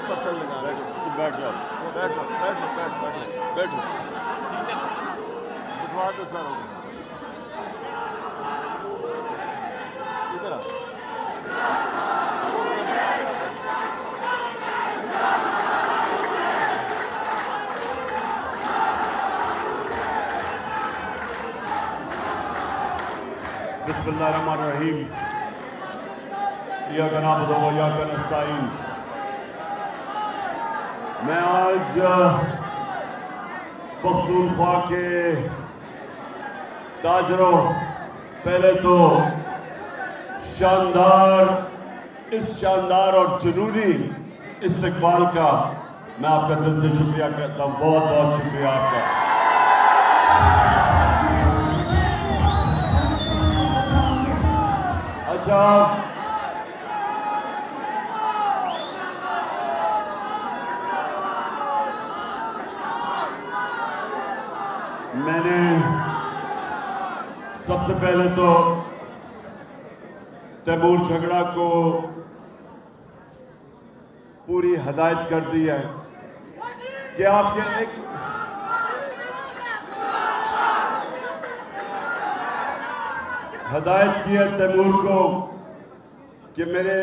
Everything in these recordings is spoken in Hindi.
पत्थर लगा रहे हो। तुम बैठ जाओ। बैठ जाओ, बैठ जाओ, बैठो। बिठवा दो सर हो गया। इधर आ। बिस्मिल्लाहिर्रहमानिर्रहीम। इय्याका नअबुदु व इय्याका नस्तईन। मैं आज पख्तूनख्वा के ताजरों, पहले तो इस शानदार और जुनूनी इस्तकबाल का मैं आपका दिल से शुक्रिया करता हूँ। बहुत बहुत शुक्रिया आपका। अच्छा, मैंने सबसे पहले तो तैमूर झगड़ा को पूरी हदायत कर दी है कि आपके एक हदायत की है तैमूर को कि मेरे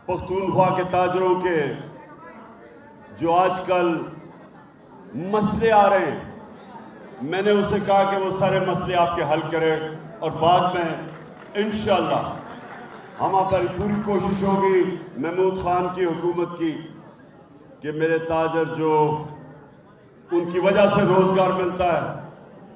पख्तूनख्वा के ताजरों के जो आजकल मसले आ रहे हैं, मैंने उसे कहा कि वो सारे मसले आपके हल करें और बाद में इंशाअल्लाह हमारी पूरी कोशिश होगी महमूद खान की हुकूमत की कि मेरे ताजर जो उनकी वजह से रोज़गार मिलता है,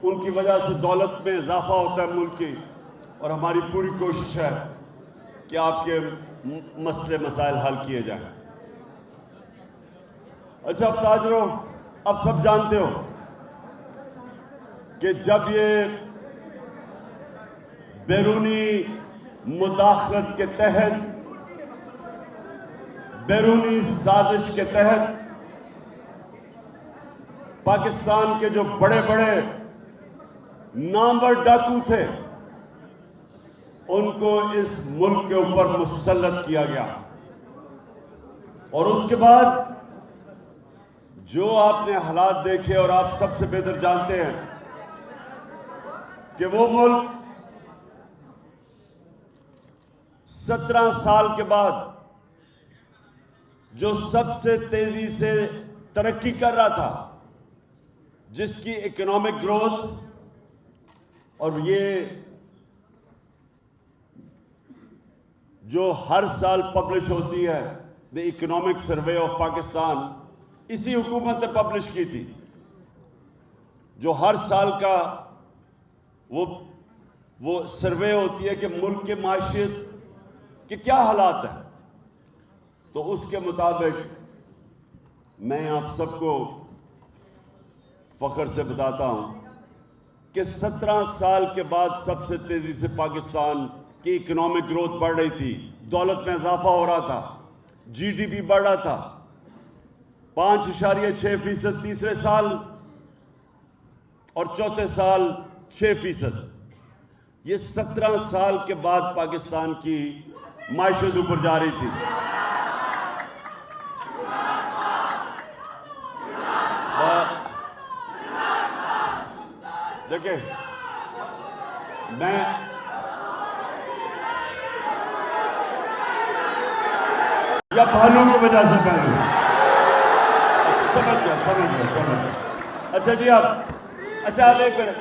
उनकी वजह से दौलत में इजाफा होता है मुल्क की, और हमारी पूरी कोशिश है कि आपके मसले मसाइल हल किए जाएं। अच्छा, अब ताजरों, अब सब जानते हो कि जब ये बैरूनी मुदाखलत के तहत, बैरूनी साजिश के तहत पाकिस्तान के जो बड़े बड़े नामवर डाकू थे उनको इस मुल्क के ऊपर मुसल्लत किया गया, और उसके बाद जो आपने हालात देखे और आप सबसे बेहतर जानते हैं कि वो मुल्क 17 साल के बाद जो सबसे तेजी से तरक्की कर रहा था, जिसकी इकोनॉमिक ग्रोथ, और ये जो हर साल पब्लिश होती है the economic survey of Pakistan, इसी हुकूमत ने पब्लिश की थी, जो हर साल का वो सर्वे होती है कि मुल्क के माशियत के क्या हालात हैं। तो उसके मुताबिक मैं आप सबको फख्र से बताता हूं कि 17 साल के बाद सबसे तेजी से पाकिस्तान की इकोनॉमिक ग्रोथ बढ़ रही थी, दौलत में इजाफा हो रहा था, जीडीपी बढ़ रहा था 5.6% तीसरे साल, और चौथे साल 6%। ये 17 साल के बाद पाकिस्तान की माइशत ऊपर जा रही थी। देखिए, मैं या भालू की वजह से पहलू समझ गया। अच्छा जी, आप एक मिनट,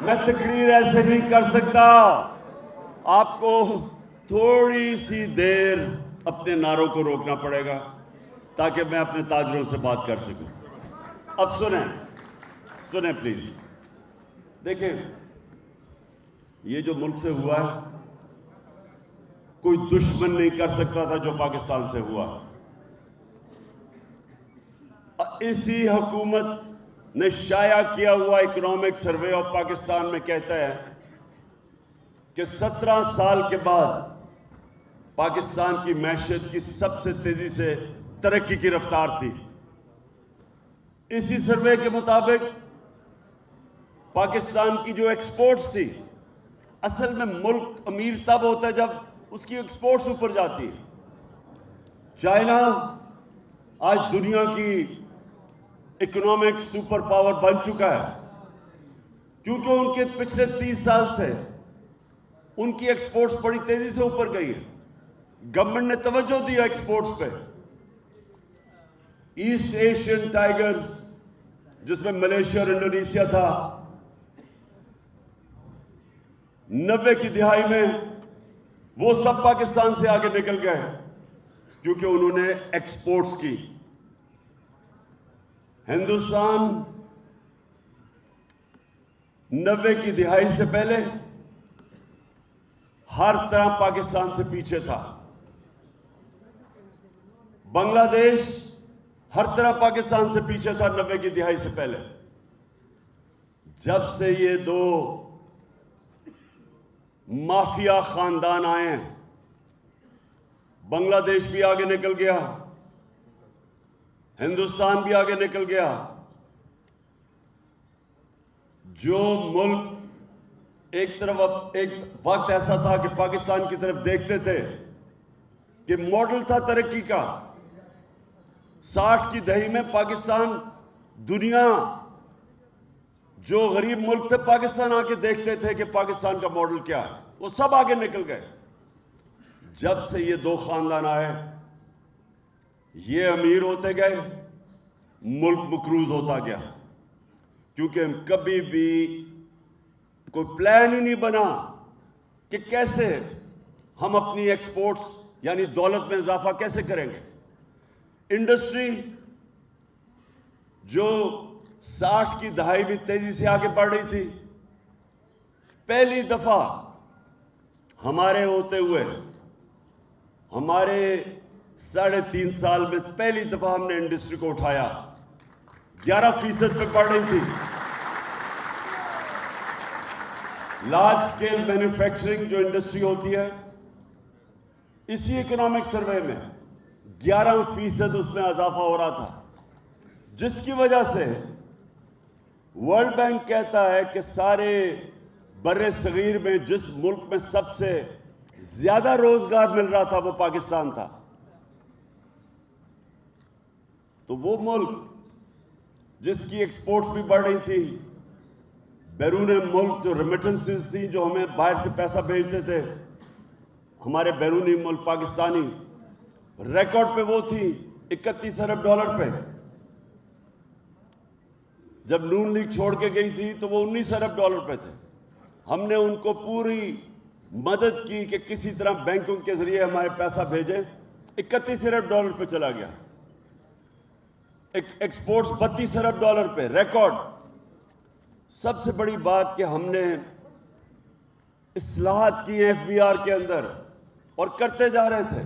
मैं तकरीर ऐसे नहीं कर सकता, आपको थोड़ी सी देर अपने नारों को रोकना पड़ेगा ताकि मैं अपने ताजरों से बात कर सकूं। अब सुने प्लीज। देखिए, ये जो मुल्क से हुआ है, कोई दुश्मन नहीं कर सकता था जो पाकिस्तान से हुआ। इसी हुकूमत ने शाया किया हुआ इकोनॉमिक सर्वे ऑफ पाकिस्तान में कहता है कि 17 साल के बाद पाकिस्तान की मैशत की सबसे तेजी से तरक्की की रफ्तार थी। इसी सर्वे के मुताबिक पाकिस्तान की जो एक्सपोर्ट्स थी, असल में मुल्क अमीर तब होता है जब उसकी एक्सपोर्ट्स ऊपर जाती है। चाइना आज दुनिया की इकोनॉमिक सुपर पावर बन चुका है, क्योंकि उनके पिछले 30 साल से उनकी एक्सपोर्ट्स बड़ी तेजी से ऊपर गई है। गवर्नमेंट ने तवज्जो दिया एक्सपोर्ट्स पे। ईस्ट एशियन टाइगर्स, जिसमें मलेशिया और इंडोनेशिया था, 90 की दिहाई में वो सब पाकिस्तान से आगे निकल गए, क्योंकि उन्होंने एक्सपोर्ट्स की। हिंदुस्तान 90 की दिहाई से पहले हर तरह पाकिस्तान से पीछे था। बांग्लादेश हर तरह पाकिस्तान से पीछे था 90 की दिहाई से पहले। जब से ये दो माफिया खानदान आए हैं, बांग्लादेश भी आगे निकल गया, हिंदुस्तान भी आगे निकल गया। जो मुल्क एक वक्त ऐसा था कि पाकिस्तान की तरफ देखते थे कि मॉडल था तरक्की का, 60 की दहाई में पाकिस्तान, दुनिया जो गरीब मुल्क थे पाकिस्तान आके देखते थे कि पाकिस्तान का मॉडल क्या है, वो सब आगे निकल गए। जब से ये दो खानदान आए, ये अमीर होते गए, मुल्क मकरूज होता गया, क्योंकि हम कभी भी कोई प्लान ही नहीं बना कि कैसे हम अपनी एक्सपोर्ट्स यानी दौलत में इजाफा कैसे करेंगे। इंडस्ट्री जो 60 की दहाई भी तेजी से आगे बढ़ रही थी, पहली दफा हमारे होते हुए, हमारे 3.5 साल में पहली दफा हमने इंडस्ट्री को उठाया। 11% पे बढ़ रही थी। लार्ज स्केल मैन्युफैक्चरिंग जो इंडस्ट्री होती है, इसी इकोनॉमिक सर्वे में 11% उसमें इजाफा हो रहा था, जिसकी वजह से वर्ल्ड बैंक कहता है कि सारे बर्रे सगीर में जिस मुल्क में सबसे ज्यादा रोजगार मिल रहा था वो पाकिस्तान था। तो वो मुल्क जिसकी एक्सपोर्ट्स भी बढ़ रही थी, बैरून मुल्क जो रेमिटेंसेस थी, जो हमें बाहर से पैसा भेजते थे, हमारे बैरूनी मुल्क पाकिस्तानी, रिकॉर्ड पे वो थी 31 अरब डॉलर पे। जब नून लीग छोड़ के गई थी तो वो 19 अरब डॉलर पे थे। हमने उनको पूरी मदद की कि किसी तरह बैंकों के जरिए हमारे पैसा भेजें। 31 अरब डॉलर पे चला गया। एक्सपोर्ट्स 32 अरब डॉलर पे, रिकॉर्ड। सबसे बड़ी बात कि हमने इस्लाहत की एफबीआर के अंदर और करते जा रहे थे।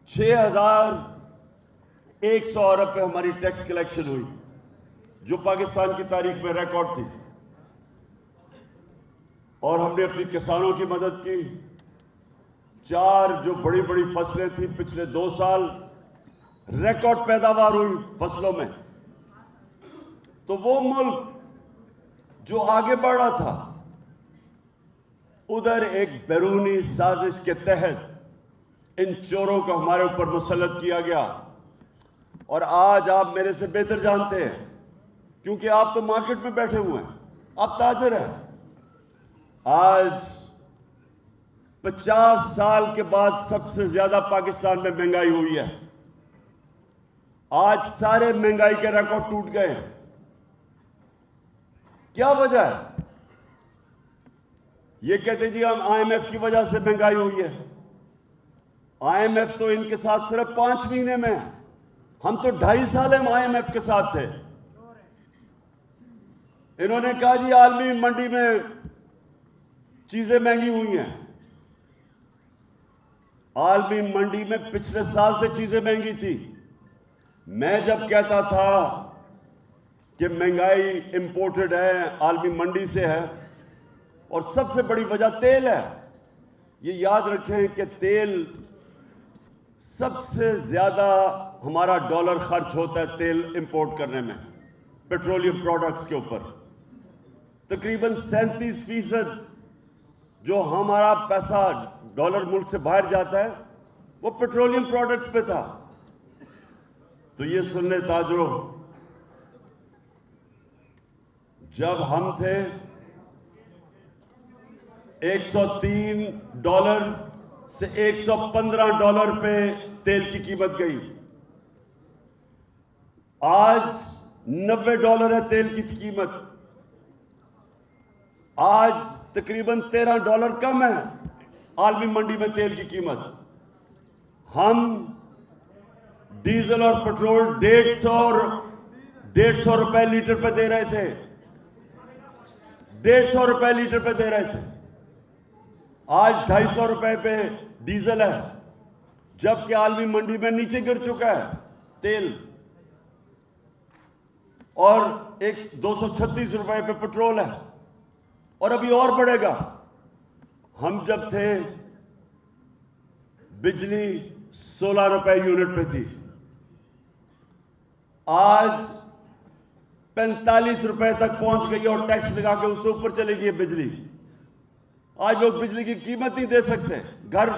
6100 अरब पे हमारी टैक्स कलेक्शन हुई, जो पाकिस्तान की तारीख में रिकॉर्ड थी। और हमने अपनी किसानों की मदद की। 4 जो बड़ी बड़ी फसलें थी, पिछले 2 साल रिकॉर्ड पैदावार हुई फसलों में। तो वो मुल्क जो आगे बढ़ रहा था, उधर एक बैरूनी साजिश के तहत इन चोरों को हमारे ऊपर मुसल्लत किया गया। और आज आप मेरे से बेहतर जानते हैं, क्योंकि आप तो मार्केट में बैठे हुए हैं, आप ताजर हैं। आज 50 साल के बाद सबसे ज्यादा पाकिस्तान में महंगाई हुई है। आज सारे महंगाई के रिकॉर्ड टूट गए हैं। क्या वजह है? ये कहते जी हम IMF की वजह से महंगाई हुई है। IMF तो इनके साथ सिर्फ 5 महीने में है, हम तो 2.5 साल हम IMF के साथ थे। इन्होंने कहा जी आलमी मंडी में चीजें महंगी हुई हैं। आलमी मंडी में पिछले साल से चीजें महंगी थी। मैं जब कहता था कि महंगाई इंपोर्टेड है, आलमी मंडी से है, और सबसे बड़ी वजह तेल है। ये याद रखें कि तेल सबसे ज्यादा हमारा डॉलर खर्च होता है तेल इंपोर्ट करने में, पेट्रोलियम प्रोडक्ट्स के ऊपर। तकरीबन 37% जो हमारा पैसा डॉलर मुल्क से बाहर जाता है वो पेट्रोलियम प्रोडक्ट्स पे था। तो ये सुन ले ताजरों, जब हम थे $103 से $115 पे तेल की कीमत गई। आज $90 है तेल की कीमत। आज तकरीबन $13 कम है आलमी मंडी में तेल की कीमत। हम डीजल और पेट्रोल 150 रुपए लीटर पे दे रहे थे, 150 रुपए लीटर पे दे रहे थे। आज 250 रुपए पे डीजल है, जबकि आलमी मंडी में नीचे गिर चुका है तेल, और 236 रुपए पे पेट्रोल है, और अभी और बढ़ेगा। हम जब थे बिजली 16 रुपए यूनिट पे थी, आज 45 रुपए तक पहुंच गई और टैक्स लगा के उससे ऊपर चली गई है बिजली। आज लोग बिजली की कीमत नहीं दे सकते, घर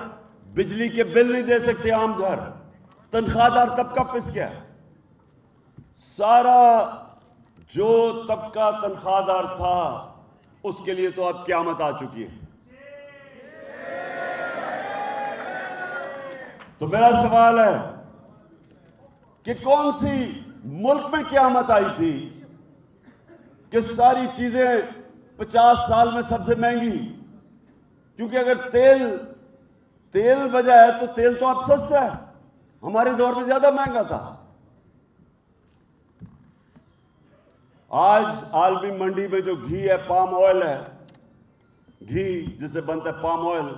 बिजली के बिल नहीं दे सकते, आम घर। तनख्वाहदार तबका पिस गया। सारा जो तबका तनख्वाहदार था उसके लिए तो अब क़यामत आ चुकी है। तो मेरा सवाल है कि कौन सी मुल्क में क़यामत आई थी कि सारी चीजें 50 साल में सबसे महंगी? क्योंकि अगर तेल वजह है तो तेल तो अब सस्ता है, हमारे दौर में ज्यादा महंगा था। आज आलमी मंडी में जो घी है, पाम ऑयल है, घी जिसे बनता है पाम ऑयल,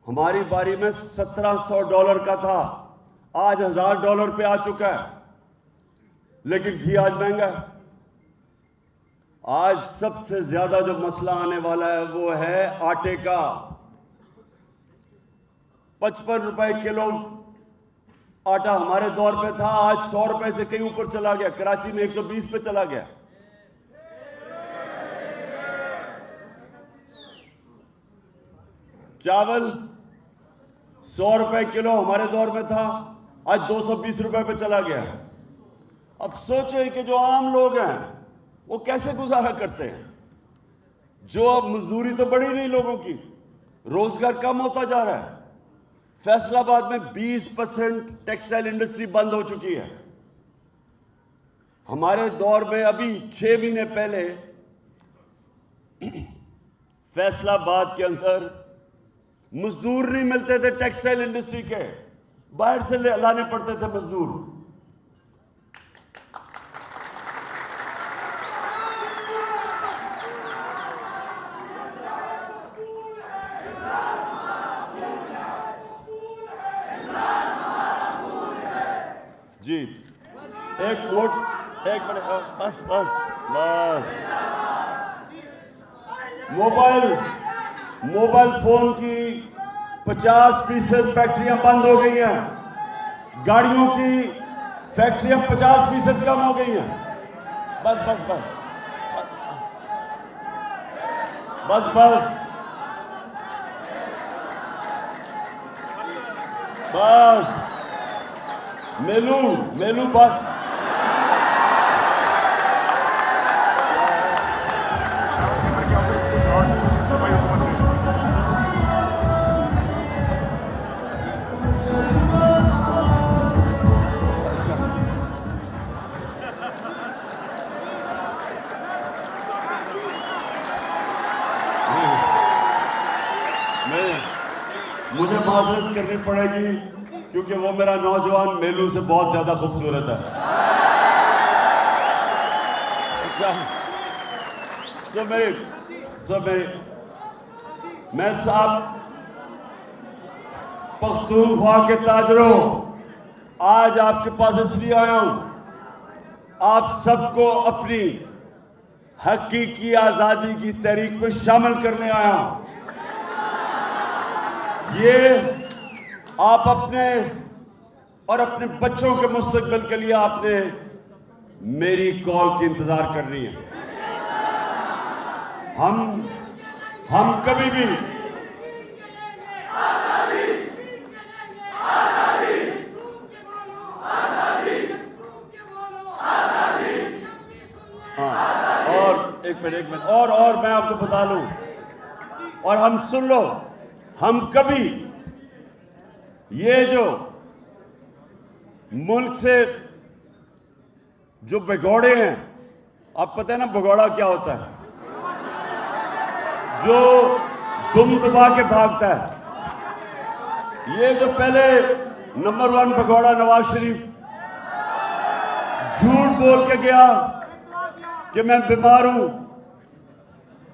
हमारी बारी में $1700 का था, आज $1000 पे आ चुका है, लेकिन घी आज महंगा है। आज सबसे ज्यादा जो मसला आने वाला है वो है आटे का। 55 रुपए किलो आटा हमारे दौर पे था, आज 100 रुपए से कहीं ऊपर चला गया। कराची में 120 पे चला गया। चावल 100 रुपए किलो हमारे दौर में था, आज 220 रुपए पे चला गया। अब सोचे कि जो आम लोग हैं वो कैसे गुजारा करते हैं, जो अब मजदूरी तो बढ़ी नहीं लोगों की, रोजगार कम होता जा रहा है। फैसलाबाद में 20% टेक्सटाइल इंडस्ट्री बंद हो चुकी है। हमारे दौर में अभी 6 महीने पहले फैसलाबाद के अंदर मजदूर नहीं मिलते थे टेक्सटाइल इंडस्ट्री के, बाहर से लाने पड़ते थे मजदूर। जी एक मिनट, बस मोबाइल फोन की 50% फैक्ट्रियां बंद हो गई हैं, गाड़ियों की फैक्ट्रियां 50% कम हो गई हैं। बस मेलू बस। मुझे माजरत करनी पड़ेगी क्योंकि वो मेरा नौजवान मेलू से बहुत ज्यादा खूबसूरत है। मैं साहब पख्तूनख्वा के ताजरों, आज आपके पास इसलिए आया हूं, आप सबको अपनी हकीकी आजादी की तहरीक में शामिल करने आया हूं। ये आप अपने और अपने बच्चों के मुस्तकबिल के लिए आपने मेरी कॉल की इंतजार करनी है। हम कभी भी मिनट और मैं आपको बता लूं, और हम सुन लो, हम कभी ये जो मुल्क से जो भगौड़े हैं, आप पता है ना भगौड़ा क्या होता है, जो दुम दबा के भागता है, ये जो पहले नंबर 1 भगौड़ा नवाज शरीफ झूठ बोल के गया कि मैं बीमार हूं,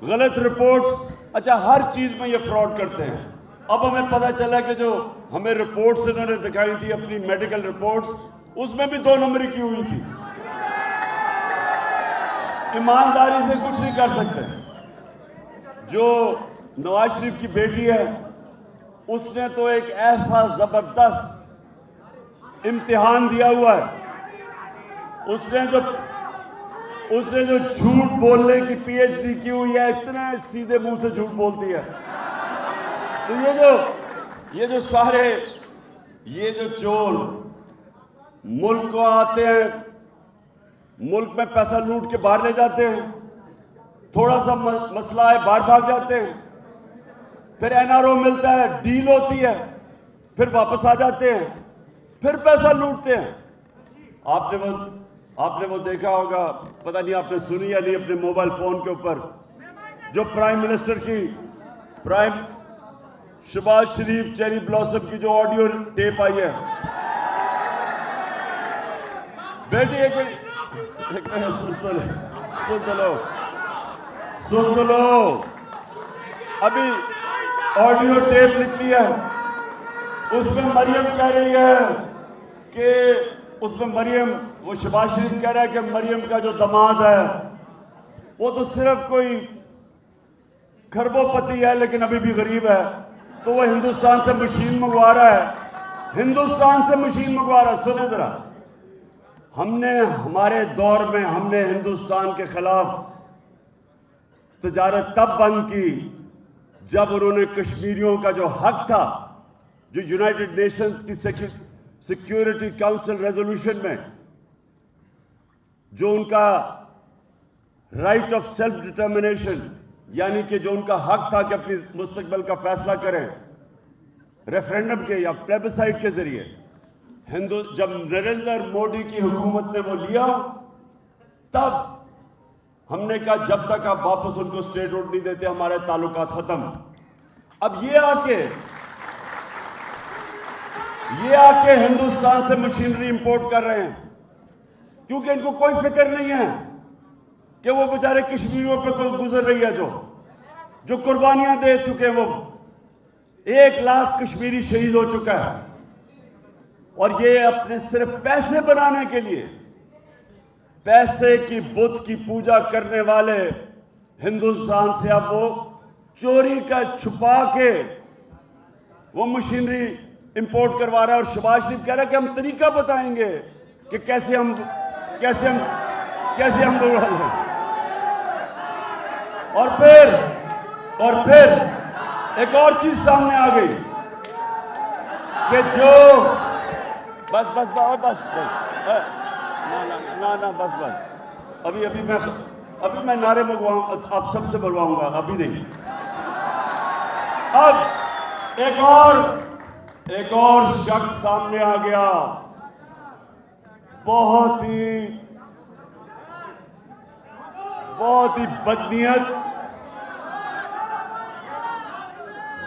गलत रिपोर्ट्स, अच्छा हर चीज में ये फ्रॉड करते हैं। अब हमें पता चला कि जो हमें रिपोर्ट्स इन्होंने दिखाई थी, अपनी मेडिकल रिपोर्ट्स, उसमें भी 2 नंबरी की हुई थी। ईमानदारी से कुछ नहीं कर सकते। जो नवाज शरीफ की बेटी है, उसने तो एक ऐसा जबरदस्त इम्तिहान दिया हुआ है, उसने जो झूठ बोलने की पीएचडी की हुई है, इतने सीधे मुंह से झूठ बोलती है। तो ये जो सारे ये जो चोर मुल्क को आते हैं, मुल्क में पैसा लूट के बाहर ले जाते हैं, थोड़ा सा मसला है बाहर भाग जाते हैं, फिर एनआरओ मिलता है, डील होती है, फिर वापस आ जाते हैं, फिर पैसा लूटते हैं। आपने वो देखा होगा, पता नहीं आपने सुनी या नहीं, अपने मोबाइल फोन के ऊपर जो प्राइम मिनिस्टर की शहबाज शरीफ चेरी ब्लॉसम की जो ऑडियो टेप आई है। बेटी एक मिनट सुन तो लो, अभी ऑडियो टेप निकली है, उसमें मरियम कह रही है कि वो शहबाज शरीफ कह रहा है कि मरियम का जो दामाद है वो तो सिर्फ कोई खरबोपति है लेकिन अभी भी गरीब है, तो वो हिंदुस्तान से मशीन मंगवा रहा है, सुने जरा, हमारे दौर में हमने हिंदुस्तान के खिलाफ तजारत तब बंद की जब उन्होंने कश्मीरियों का जो हक था, जो यूनाइटेड नेशंस की सिक्योरिटी काउंसिल रेजोल्यूशन में जो उनका राइट ऑफ सेल्फ डिटर्मिनेशन, यानी कि जो उनका हक था कि अपनी मुस्तकबिल का फैसला करें रेफरेंडम के या प्लेबिसाइट के जरिए, जब नरेंद्र मोदी की हुकूमत ने वो लिया, तब हमने कहा जब तक आप वापस उनको स्टेट रोड नहीं देते हमारे ताल्लुकात खत्म। अब ये आके हिंदुस्तान से मशीनरी इंपोर्ट कर रहे हैं, क्योंकि इनको कोई फिक्र नहीं है कि वो बेचारे कश्मीरियों पे कोई गुजर रही है, जो कुर्बानियां दे चुके हैं। वो 1 लाख कश्मीरी शहीद हो चुका है, और ये अपने सिर्फ पैसे बनाने के लिए, पैसे की बुत की पूजा करने वाले हिंदुस्तान से अब वो चोरी का छुपा के वो मशीनरी इंपोर्ट करवा रहा है। और शहबाज शरीफ कह रहा है कि हम तरीका बताएंगे कि कैसे हम बुरा लें। और फिर एक और चीज सामने आ गई कि जो बस अभी मैं नारे मंगवाऊं, आप सबसे बुलवाऊंगा, अभी नहीं। अब एक और शख्स सामने आ गया, बहुत ही बदनीयत,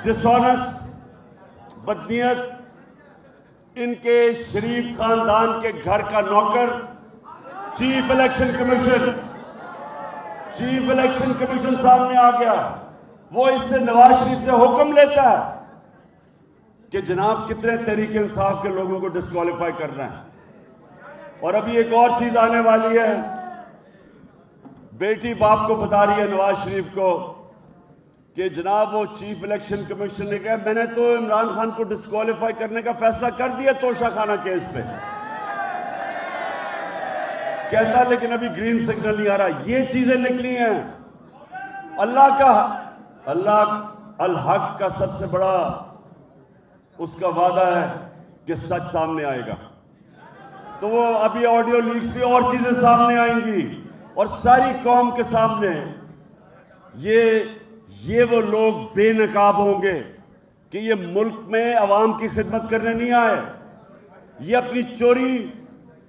डिसऑनेस्ट बदनीयत, इनके शरीफ खानदान के घर का नौकर, चीफ इलेक्शन कमीशन सामने आ गया। वो इससे नवाज शरीफ से हुक्म लेता है कि जनाब कितने तहरीक इंसाफ के लोगों को डिस्क्वालीफाई करना है। और अभी एक और चीज आने वाली है, बेटी बाप को बता रही है नवाज शरीफ को कि जनाब वो चीफ इलेक्शन कमीशन ने कहा मैंने तो इमरान खान को डिस्क्वालीफाई करने का फैसला कर दिया तोशाखाना केस पे, कहता लेकिन अभी ग्रीन सिग्नल नहीं आ रहा। ये चीजें निकली हैं। अल हक का सबसे बड़ा उसका वादा है कि सच सामने आएगा। तो वो अभी ऑडियो लीक्स भी और चीजें सामने आएंगी और सारी कौम के सामने ये वो लोग बेनकाब होंगे कि ये मुल्क में अवाम की खिदमत करने नहीं आए, ये अपनी चोरी,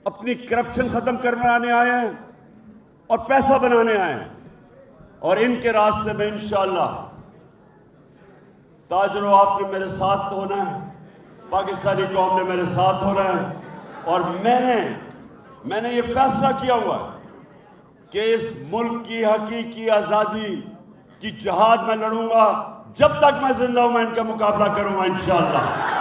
अपनी करप्शन ख़त्म करवाने आए हैं और पैसा बनाने आए हैं। और इनके रास्ते में इंशाअल्लाह ताजरों आपने मेरे साथ होना है, पाकिस्तानी कौम ने मेरे साथ होना है। और मैंने ये फैसला किया हुआ है कि इस मुल्क की हकीकी आज़ादी की जहाद मैं लड़ूंगा। जब तक मैं जिंदा हूं मैं इनका मुकाबला करूंगा इंशाअल्लाह।